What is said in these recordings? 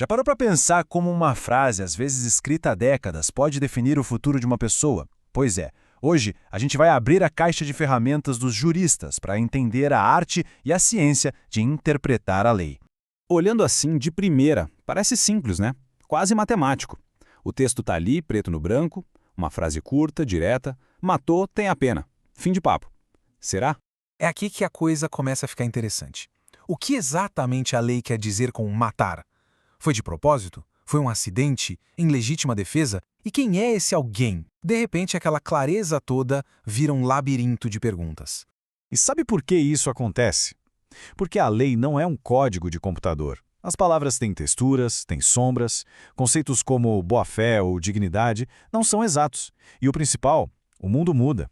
Já parou para pensar como uma frase, às vezes escrita há décadas, pode definir o futuro de uma pessoa? Pois é, hoje a gente vai abrir a caixa de ferramentas dos juristas para entender a arte e a ciência de interpretar a lei. Olhando assim de primeira, parece simples, né? Quase matemático. O texto tá ali, preto no branco, uma frase curta, direta, matou, tem a pena. Fim de papo. Será? É aqui que a coisa começa a ficar interessante. O que exatamente a lei quer dizer com matar? Foi de propósito? Foi um acidente? Em legítima defesa? E quem é esse alguém? De repente, aquela clareza toda vira um labirinto de perguntas. E sabe por que isso acontece? Porque a lei não é um código de computador. As palavras têm texturas, têm sombras, conceitos como boa-fé ou dignidade não são exatos. E o principal, o mundo muda.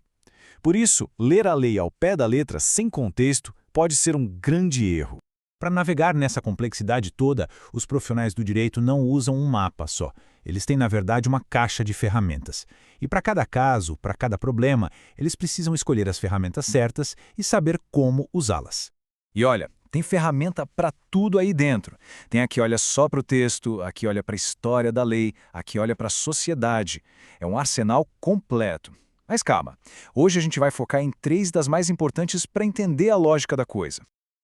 Por isso, ler a lei ao pé da letra sem contexto pode ser um grande erro. Para navegar nessa complexidade toda, os profissionais do direito não usam um mapa só. Eles têm, na verdade, uma caixa de ferramentas. E para cada caso, para cada problema, eles precisam escolher as ferramentas certas e saber como usá-las. E olha, tem ferramenta para tudo aí dentro. Tem a que olha só para o texto, a que olha para a história da lei, a que olha para a sociedade. É um arsenal completo. Mas calma, hoje a gente vai focar em 3 das mais importantes para entender a lógica da coisa.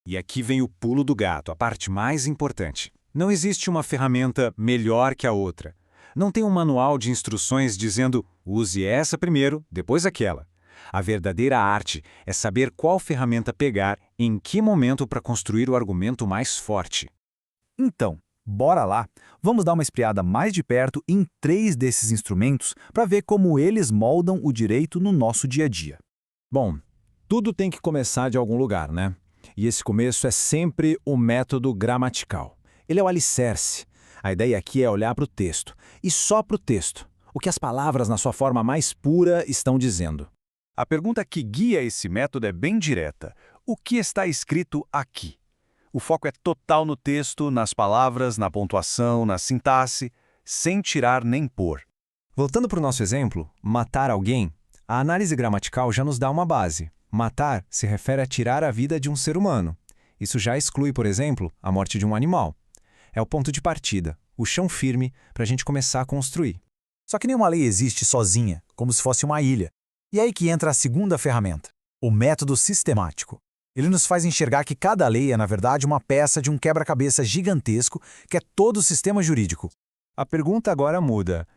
E aqui vem o pulo do gato, a parte mais importante. Não existe uma ferramenta melhor que a outra. Não tem um manual de instruções dizendo use essa primeiro, depois aquela. A verdadeira arte é saber qual ferramenta pegar e em que momento para construir o argumento mais forte. Então, bora lá! Vamos dar uma espiada mais de perto em 3 desses instrumentos para ver como eles moldam o direito no nosso dia a dia. Bom, tudo tem que começar de algum lugar, né? E esse começo é sempre o método gramatical. Ele é o alicerce. A ideia aqui é olhar para o texto, e só para o texto, o que as palavras na sua forma mais pura estão dizendo. A pergunta que guia esse método é bem direta. O que está escrito aqui? O foco é total no texto, nas palavras, na pontuação, na sintaxe, sem tirar nem pôr. Voltando para o nosso exemplo, matar alguém, a análise gramatical já nos dá uma base. Matar se refere a tirar a vida de um ser humano. Isso já exclui, por exemplo, a morte de um animal. É o ponto de partida, o chão firme para a gente começar a construir. Só que nenhuma lei existe sozinha, como se fosse uma ilha. E é aí que entra a segunda ferramenta, o método sistemático. Ele nos faz enxergar que cada lei é, na verdade, uma peça de um quebra-cabeça gigantesco que é todo o sistema jurídico. A pergunta agora muda.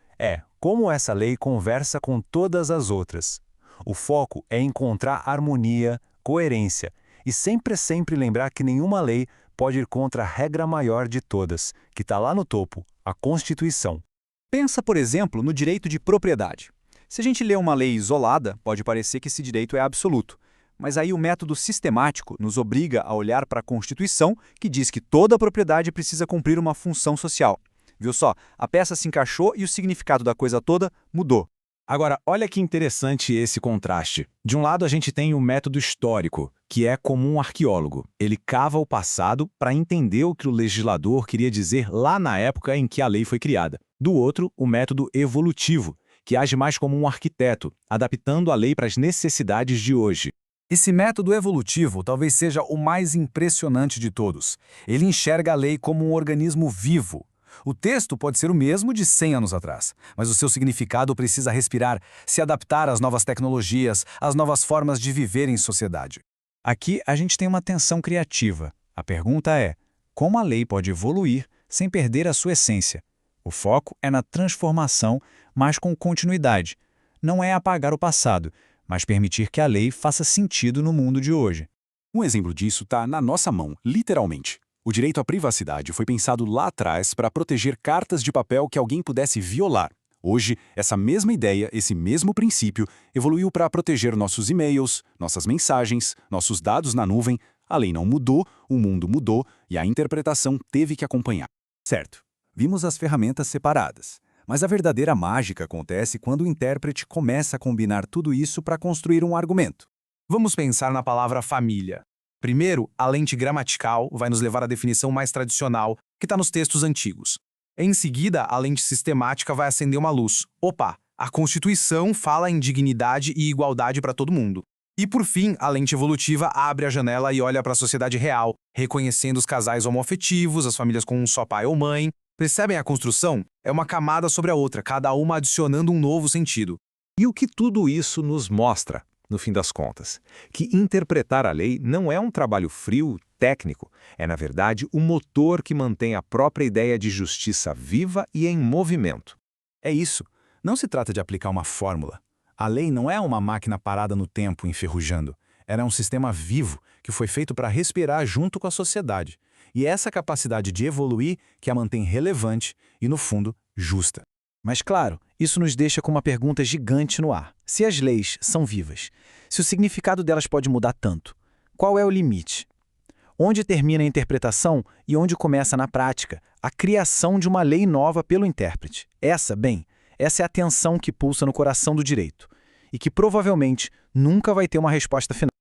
Como essa lei conversa com todas as outras? O foco é encontrar harmonia, coerência e sempre lembrar que nenhuma lei pode ir contra a regra maior de todas, que está lá no topo, a Constituição. Pensa, por exemplo, no direito de propriedade. Se a gente lê uma lei isolada, pode parecer que esse direito é absoluto. Mas aí o método sistemático nos obriga a olhar para a Constituição, que diz que toda propriedade precisa cumprir uma função social. Viu só? A peça se encaixou e o significado da coisa toda mudou. Agora, olha que interessante esse contraste. De um lado, a gente tem o método histórico, que é como um arqueólogo. Ele cava o passado para entender o que o legislador queria dizer lá na época em que a lei foi criada. Do outro, o método evolutivo, que age mais como um arquiteto, adaptando a lei para as necessidades de hoje. Esse método evolutivo talvez seja o mais impressionante de todos. Ele enxerga a lei como um organismo vivo. O texto pode ser o mesmo de 100 anos atrás, mas o seu significado precisa respirar, se adaptar às novas tecnologias, às novas formas de viver em sociedade. Aqui a gente tem uma tensão criativa. A pergunta é, como a lei pode evoluir sem perder a sua essência? O foco é na transformação, mas com continuidade. Não é apagar o passado, mas permitir que a lei faça sentido no mundo de hoje. Um exemplo disso está na nossa mão, literalmente. O direito à privacidade foi pensado lá atrás para proteger cartas de papel que alguém pudesse violar. Hoje, essa mesma ideia, esse mesmo princípio, evoluiu para proteger nossos e-mails, nossas mensagens, nossos dados na nuvem. A lei não mudou, o mundo mudou e a interpretação teve que acompanhar. Certo, vimos as ferramentas separadas. Mas a verdadeira mágica acontece quando o intérprete começa a combinar tudo isso para construir um argumento. Vamos pensar na palavra família. Primeiro, a lente gramatical vai nos levar à definição mais tradicional, que está nos textos antigos. Em seguida, a lente sistemática vai acender uma luz. Opa, a Constituição fala em dignidade e igualdade para todo mundo. E por fim, a lente evolutiva abre a janela e olha para a sociedade real, reconhecendo os casais homoafetivos, as famílias com um só pai ou mãe. Percebem a construção? É uma camada sobre a outra, cada uma adicionando um novo sentido. E o que tudo isso nos mostra, no fim das contas? Que interpretar a lei não é um trabalho frio, técnico. É, na verdade, o motor que mantém a própria ideia de justiça viva e em movimento. É isso. Não se trata de aplicar uma fórmula. A lei não é uma máquina parada no tempo, enferrujando. Ela é um sistema vivo que foi feito para respirar junto com a sociedade. E é essa capacidade de evoluir que a mantém relevante e, no fundo, justa. Mas, claro, isso nos deixa com uma pergunta gigante no ar. Se as leis são vivas, se o significado delas pode mudar tanto, qual é o limite? Onde termina a interpretação e onde começa, na prática, a criação de uma lei nova pelo intérprete? Essa é a tensão que pulsa no coração do direito e que provavelmente nunca vai ter uma resposta final.